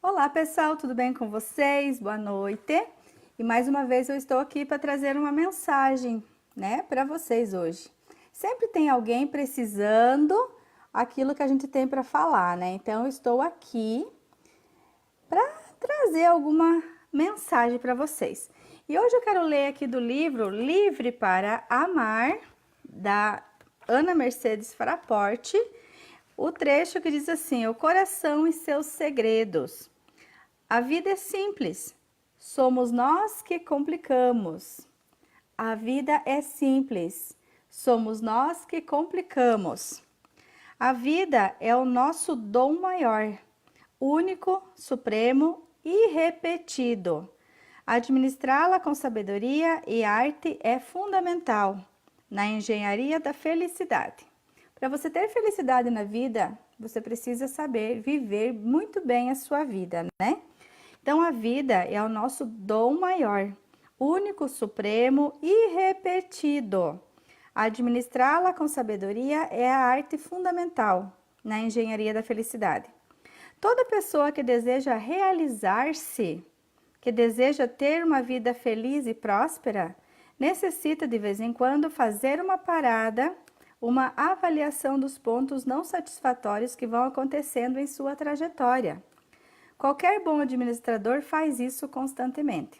Olá pessoal, tudo bem com vocês? Boa noite. E mais uma vez eu estou aqui para trazer uma mensagem, né, para vocês hoje. Sempre tem alguém precisando aquilo que a gente tem para falar, né? Então eu estou aqui para trazer alguma mensagem para vocês. E hoje eu quero ler aqui do livro Livre para Amar, da Ana Mercedes Fraport, o trecho que diz assim: o coração e seus segredos. A vida é simples, somos nós que complicamos. A vida é simples, somos nós que complicamos. A vida é o nosso dom maior, único, supremo, irrepetido. Administrá-la com sabedoria e arte é fundamental na engenharia da felicidade. Para você ter felicidade na vida, você precisa saber viver muito bem a sua vida, né? Então, a vida é o nosso dom maior, único, supremo, irrepetido. Administrá-la com sabedoria é a arte fundamental na engenharia da felicidade. Toda pessoa que deseja realizar-se, que deseja ter uma vida feliz e próspera, necessita de vez em quando fazer uma parada, uma avaliação dos pontos não satisfatórios que vão acontecendo em sua trajetória. Qualquer bom administrador faz isso constantemente.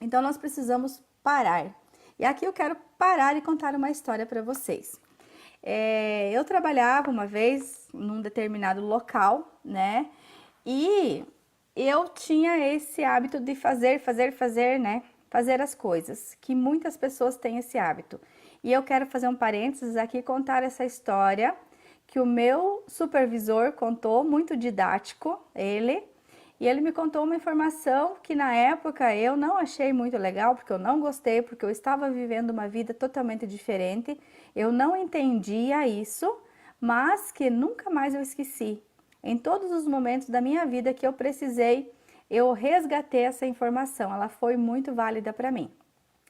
Então, nós precisamos parar. E aqui eu quero parar e contar uma história para vocês. Eu trabalhava uma vez num determinado local, né? E eu tinha esse hábito de fazer, né? Fazer as coisas, que muitas pessoas têm esse hábito. E eu quero fazer um parênteses aqui e contar essa história que o meu supervisor contou, muito didático, e ele me contou uma informação que na época eu não achei muito legal, porque eu não gostei, porque eu estava vivendo uma vida totalmente diferente, eu não entendia isso, mas que nunca mais eu esqueci. Em todos os momentos da minha vida que eu precisei, eu resgatei essa informação, ela foi muito válida para mim.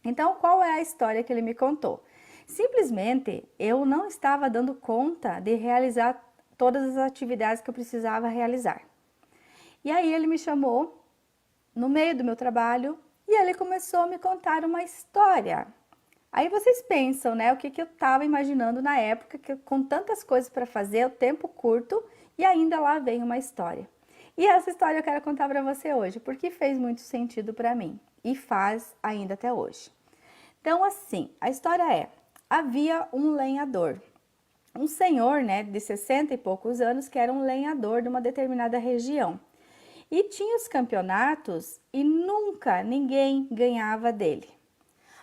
Então, qual é a história que ele me contou? Simplesmente, eu não estava dando conta de realizar todas as atividades que eu precisava realizar. E aí ele me chamou no meio do meu trabalho e ele começou a me contar uma história. Aí vocês pensam, né, o que eu estava imaginando na época, que com tantas coisas para fazer, o tempo curto, e ainda lá vem uma história. E essa história eu quero contar para você hoje, porque fez muito sentido para mim e faz ainda até hoje. Então, assim, a história é: havia um lenhador, um senhor, né, de 60 e poucos anos, que era um lenhador de uma determinada região. E tinha os campeonatos e nunca ninguém ganhava dele.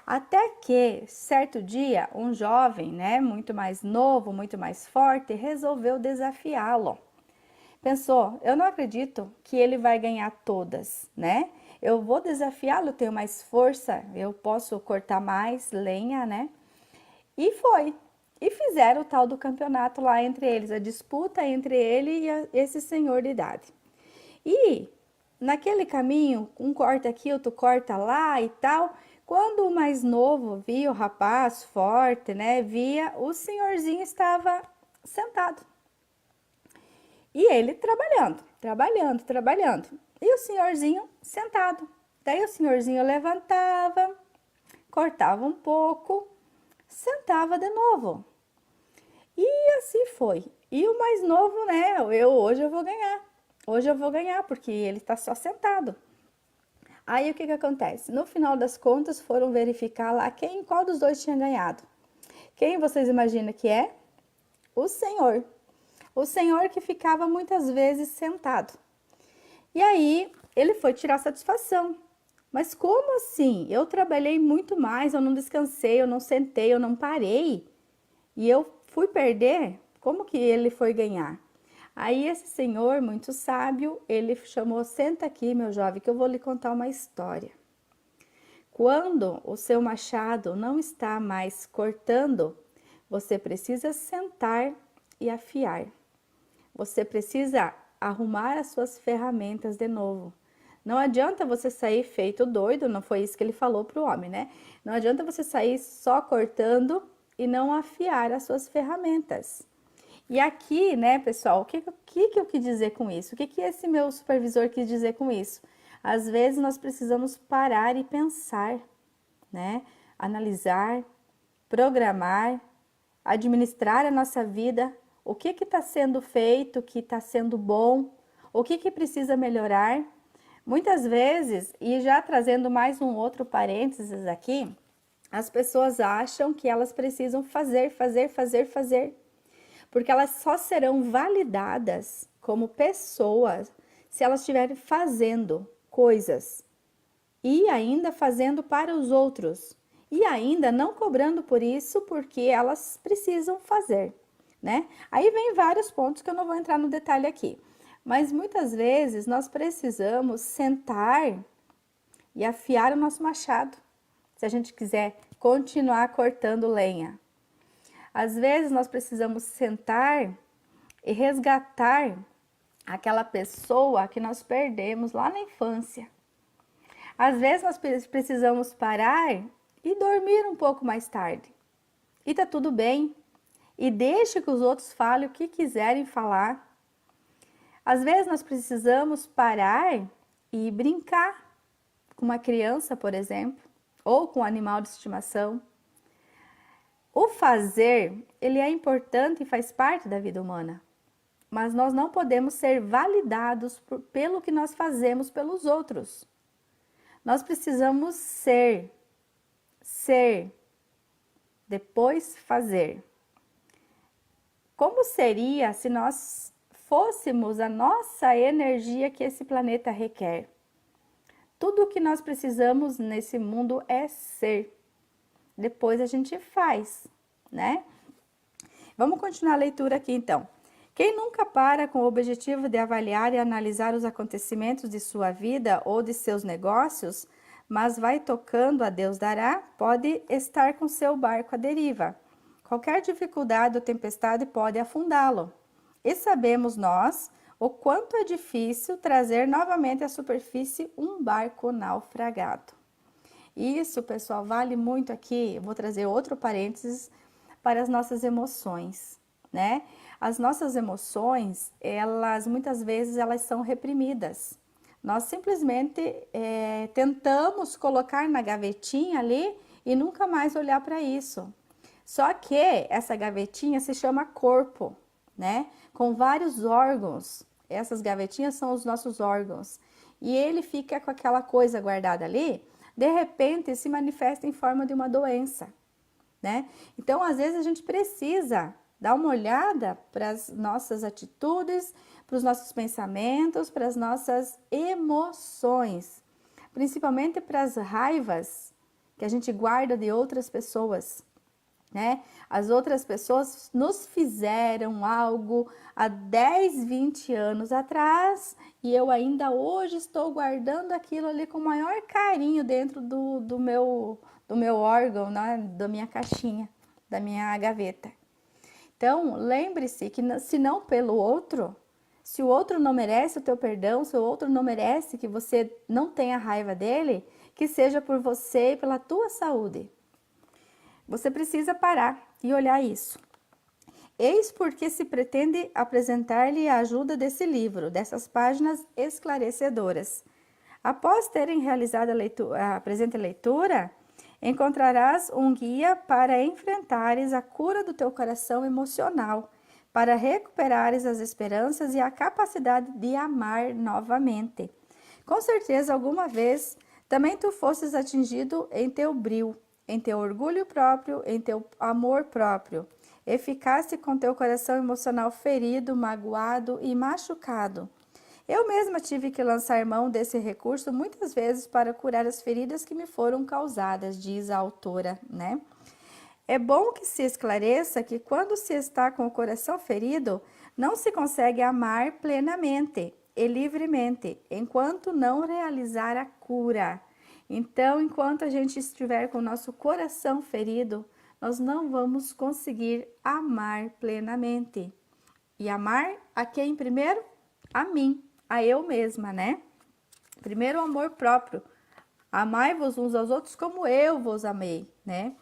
Até que, certo dia, um jovem, né, muito mais novo, muito mais forte, resolveu desafiá-lo. Pensou: eu não acredito que ele vai ganhar todas, né? Eu vou desafiá-lo, eu tenho mais força, eu posso cortar mais lenha, né? E foi. E fizeram o tal do campeonato lá entre eles, a disputa entre ele e esse senhor de idade. E naquele caminho, um corta aqui, outro corta lá e tal. Quando o mais novo via o rapaz forte, né, via o senhorzinho estava sentado. E ele trabalhando. E o senhorzinho sentado. Daí o senhorzinho levantava, cortava um pouco, sentava de novo. E assim foi. E o mais novo, né, hoje eu vou ganhar. Hoje eu vou ganhar, porque ele está só sentado. Aí o que acontece? No final das contas, foram verificar lá qual dos dois tinha ganhado. Quem vocês imaginam que é? O senhor. O senhor que ficava muitas vezes sentado. E aí ele foi tirar satisfação. Mas como assim? Eu trabalhei muito mais, eu não descansei, eu não sentei, eu não parei. E eu fui perder? Como que ele foi ganhar? Aí esse senhor, muito sábio, ele chamou: senta aqui, meu jovem, que eu vou lhe contar uma história. Quando o seu machado não está mais cortando, você precisa sentar e afiar. Você precisa arrumar as suas ferramentas de novo. Não adianta você sair feito doido, não foi isso que ele falou para o homem, né? Não adianta você sair só cortando e não afiar as suas ferramentas. E aqui, né, pessoal, o que eu quis dizer com isso? O que esse meu supervisor quis dizer com isso? Às vezes nós precisamos parar e pensar, né? Analisar, programar, administrar a nossa vida, o que está sendo feito, o que está sendo bom, o que precisa melhorar. Muitas vezes, e já trazendo mais um outro parênteses aqui, as pessoas acham que elas precisam fazer, porque elas só serão validadas como pessoas se elas estiverem fazendo coisas e ainda fazendo para os outros e ainda não cobrando por isso porque elas precisam fazer, né? Aí vem vários pontos que eu não vou entrar no detalhe aqui, mas muitas vezes nós precisamos sentar e afiar o nosso machado, se a gente quiser continuar cortando lenha. Às vezes nós precisamos sentar e resgatar aquela pessoa que nós perdemos lá na infância. Às vezes nós precisamos parar e dormir um pouco mais tarde. E tá tudo bem. E deixe que os outros falem o que quiserem falar. Às vezes nós precisamos parar e brincar com uma criança, por exemplo, ou com um animal de estimação. O fazer, ele é importante e faz parte da vida humana, mas nós não podemos ser validados pelo que nós fazemos pelos outros. Nós precisamos ser, depois fazer. Como seria se nós fôssemos a nossa energia que esse planeta requer? Tudo o que nós precisamos nesse mundo é ser. Depois a gente faz, né? Vamos continuar a leitura aqui então. Quem nunca para com o objetivo de avaliar e analisar os acontecimentos de sua vida ou de seus negócios, mas vai tocando a Deus dará, pode estar com seu barco à deriva. Qualquer dificuldade ou tempestade pode afundá-lo. E sabemos nós o quanto é difícil trazer novamente à superfície um barco naufragado. Isso, pessoal, vale muito aqui. Eu vou trazer outro parênteses para as nossas emoções, né? As nossas emoções, muitas vezes elas são reprimidas. Nós simplesmente tentamos colocar na gavetinha ali e nunca mais olhar para isso. Só que essa gavetinha se chama corpo, né? Com vários órgãos. Essas gavetinhas são os nossos órgãos. E ele fica com aquela coisa guardada ali, de repente se manifesta em forma de uma doença, né? Então, às vezes a gente precisa dar uma olhada para as nossas atitudes, para os nossos pensamentos, para as nossas emoções, principalmente para as raivas que a gente guarda de outras pessoas, né? As outras pessoas nos fizeram algo há 10, 20 anos atrás e eu ainda hoje estou guardando aquilo ali com o maior carinho dentro do meu órgão, né? Da minha caixinha, da minha gaveta. Então, lembre-se que se não pelo outro, se o outro não merece o teu perdão, se o outro não merece que você não tenha raiva dele, que seja por você e pela tua saúde. Você precisa parar e olhar isso. Eis porque se pretende apresentar-lhe a ajuda desse livro, dessas páginas esclarecedoras. Após terem realizado a presente leitura, encontrarás um guia para enfrentares a cura do teu coração emocional, para recuperares as esperanças e a capacidade de amar novamente. Com certeza, alguma vez, também tu fostes atingido em teu brio, em teu orgulho próprio, em teu amor próprio, e ficaste com teu coração emocional ferido, magoado e machucado. Eu mesma tive que lançar mão desse recurso muitas vezes para curar as feridas que me foram causadas, diz a autora, né? É bom que se esclareça que quando se está com o coração ferido, não se consegue amar plenamente e livremente, enquanto não realizar a cura. Então, enquanto a gente estiver com o nosso coração ferido, nós não vamos conseguir amar plenamente. E amar a quem primeiro? A mim, a eu mesma, né? Primeiro o amor próprio. Amai-vos uns aos outros como eu vos amei, né?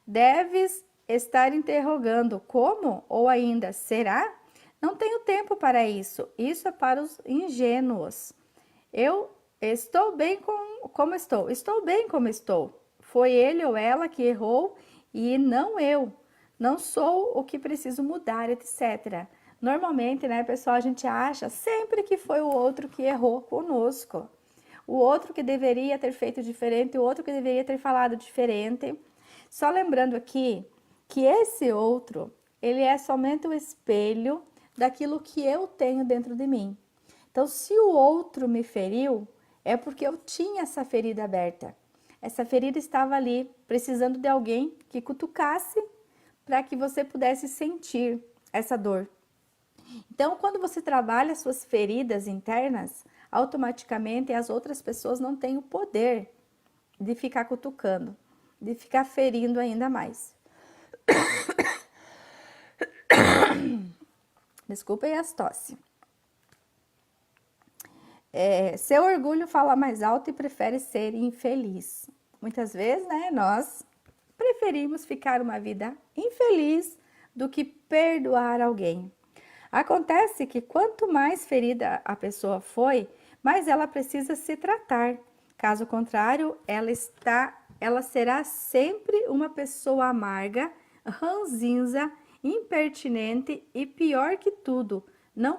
Deves estar interrogando como ou ainda será? Não tenho tempo para isso. Isso é para os ingênuos. Eu estou bem como estou. Estou bem como estou. Foi ele ou ela que errou e não eu. Não sou o que preciso mudar, etc. Normalmente, né, pessoal, a gente acha sempre que foi o outro que errou conosco. O outro que deveria ter feito diferente, o outro que deveria ter falado diferente. Só lembrando aqui que esse outro, ele é somente o espelho daquilo que eu tenho dentro de mim. Então, se o outro me feriu, é porque eu tinha essa ferida aberta. Essa ferida estava ali, precisando de alguém que cutucasse para que você pudesse sentir essa dor. Então, quando você trabalha suas feridas internas, automaticamente as outras pessoas não têm o poder de ficar cutucando, de ficar ferindo ainda mais. Desculpem as tosse. Seu orgulho fala mais alto e prefere ser infeliz. Muitas vezes, né, nós preferimos ficar uma vida infeliz do que perdoar alguém. Acontece que quanto mais ferida a pessoa foi, mais ela precisa se tratar. Caso contrário, ela será sempre uma pessoa amarga, ranzinza, impertinente e pior que tudo, não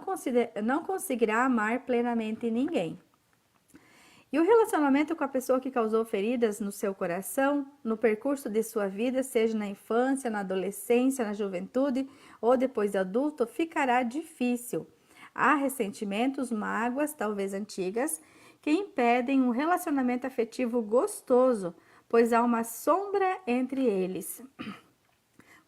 conseguirá amar plenamente ninguém. E o relacionamento com a pessoa que causou feridas no seu coração, no percurso de sua vida, seja na infância, na adolescência, na juventude ou depois de adulto, ficará difícil. Há ressentimentos, mágoas, talvez antigas, que impedem um relacionamento afetivo gostoso, pois há uma sombra entre eles.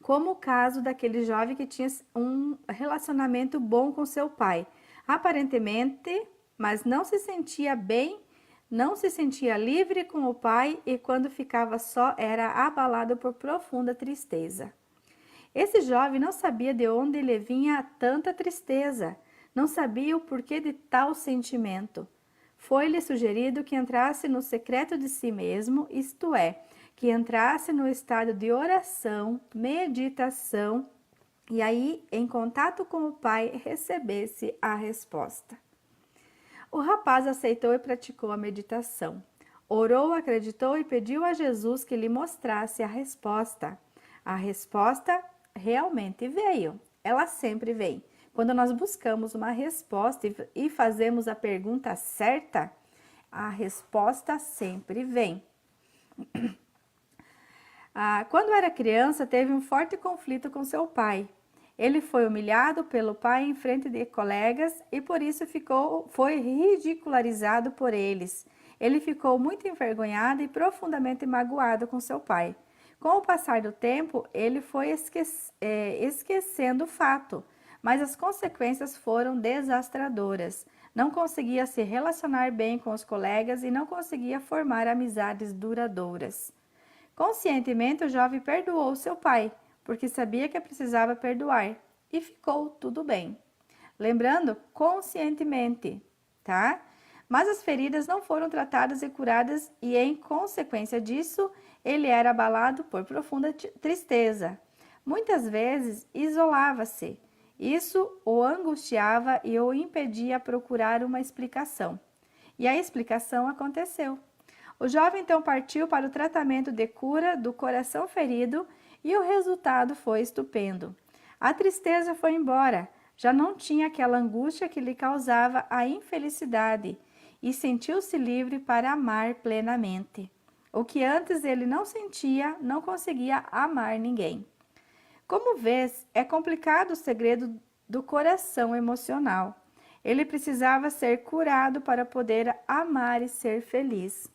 Como o caso daquele jovem que tinha um relacionamento bom com seu pai, aparentemente, mas não se sentia bem, não se sentia livre com o pai e quando ficava só era abalado por profunda tristeza. Esse jovem não sabia de onde lhe vinha tanta tristeza, não sabia o porquê de tal sentimento. Foi-lhe sugerido que entrasse no secreto de si mesmo, isto é, que entrasse no estado de oração, meditação, e aí, em contato com o Pai, recebesse a resposta. O rapaz aceitou e praticou a meditação. Orou, acreditou e pediu a Jesus que lhe mostrasse a resposta. A resposta realmente veio. Ela sempre vem. Quando nós buscamos uma resposta e fazemos a pergunta certa, a resposta sempre vem. Quando era criança, teve um forte conflito com seu pai. Ele foi humilhado pelo pai em frente de colegas e por isso foi ridicularizado por eles. Ele ficou muito envergonhado e profundamente magoado com seu pai. Com o passar do tempo, ele foi esquecendo o fato, mas as consequências foram desastradoras. Não conseguia se relacionar bem com os colegas e não conseguia formar amizades duradouras. Conscientemente, o jovem perdoou seu pai, porque sabia que precisava perdoar, e ficou tudo bem. Lembrando, conscientemente, tá? Mas as feridas não foram tratadas e curadas e, em consequência disso, ele era abalado por profunda tristeza. Muitas vezes, isolava-se. Isso o angustiava e o impedia de procurar uma explicação. E a explicação aconteceu. O jovem então partiu para o tratamento de cura do coração ferido e o resultado foi estupendo. A tristeza foi embora, já não tinha aquela angústia que lhe causava a infelicidade e sentiu-se livre para amar plenamente. O que antes ele não sentia, não conseguia amar ninguém. Como vês, é complicado o segredo do coração emocional. Ele precisava ser curado para poder amar e ser feliz.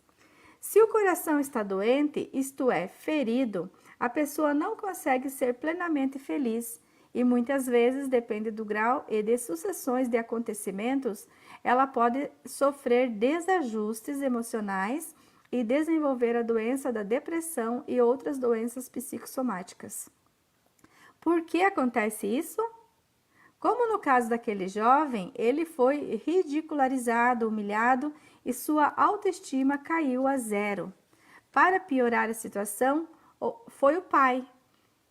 Se o coração está doente, isto é, ferido, a pessoa não consegue ser plenamente feliz e muitas vezes, depende do grau e de sucessões de acontecimentos, ela pode sofrer desajustes emocionais e desenvolver a doença da depressão e outras doenças psicossomáticas. Por que acontece isso? Como no caso daquele jovem, ele foi ridicularizado, humilhado e sua autoestima caiu a zero. Para piorar a situação, foi o pai.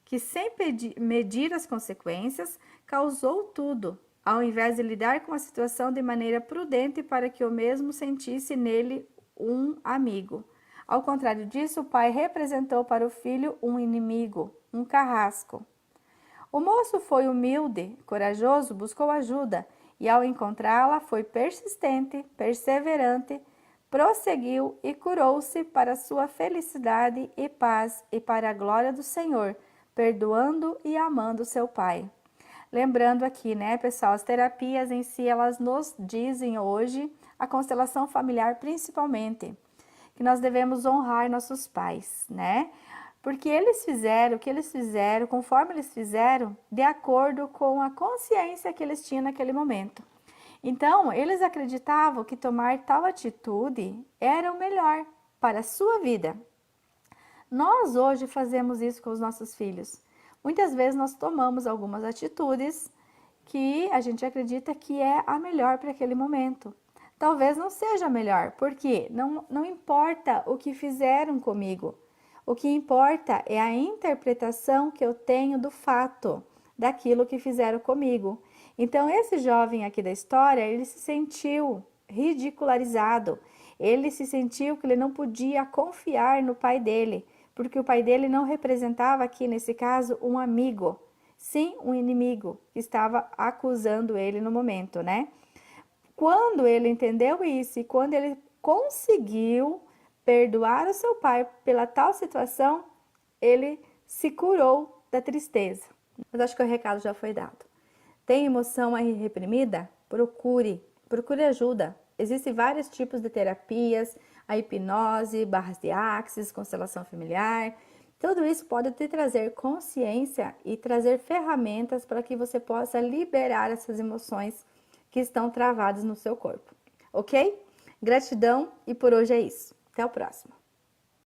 que, sem medir as consequências, causou tudo, ao invés de lidar com a situação de maneira prudente para que o mesmo sentisse nele um amigo. Ao contrário disso, o pai representou para o filho um inimigo, um carrasco. O moço foi humilde, corajoso, buscou ajuda e, ao encontrá-la, foi persistente, perseverante, prosseguiu e curou-se para sua felicidade e paz e para a glória do Senhor, perdoando e amando seu pai. Lembrando aqui, né, pessoal, as terapias em si, elas nos dizem hoje, a constelação familiar principalmente, que nós devemos honrar nossos pais, né? Porque eles fizeram o que eles fizeram, conforme eles fizeram, de acordo com a consciência que eles tinham naquele momento. Então, eles acreditavam que tomar tal atitude era o melhor para a sua vida. Nós hoje fazemos isso com os nossos filhos. Muitas vezes nós tomamos algumas atitudes que a gente acredita que é a melhor para aquele momento. Talvez não seja a melhor, porque não importa o que fizeram comigo. O que importa é a interpretação que eu tenho do fato, daquilo que fizeram comigo. Então, esse jovem aqui da história, ele se sentiu ridicularizado. Ele se sentiu que ele não podia confiar no pai dele, porque o pai dele não representava aqui, nesse caso, um amigo, sim, um inimigo que estava acusando ele no momento, né? Quando ele entendeu isso e quando ele conseguiu perdoar o seu pai pela tal situação, ele se curou da tristeza. Mas acho que o recado já foi dado. Tem emoção aí reprimida? Procure ajuda. Existem vários tipos de terapias, a hipnose, barras de axis, constelação familiar. Tudo isso pode te trazer consciência e trazer ferramentas para que você possa liberar essas emoções que estão travadas no seu corpo, ok? Gratidão e por hoje é isso. Até o próximo.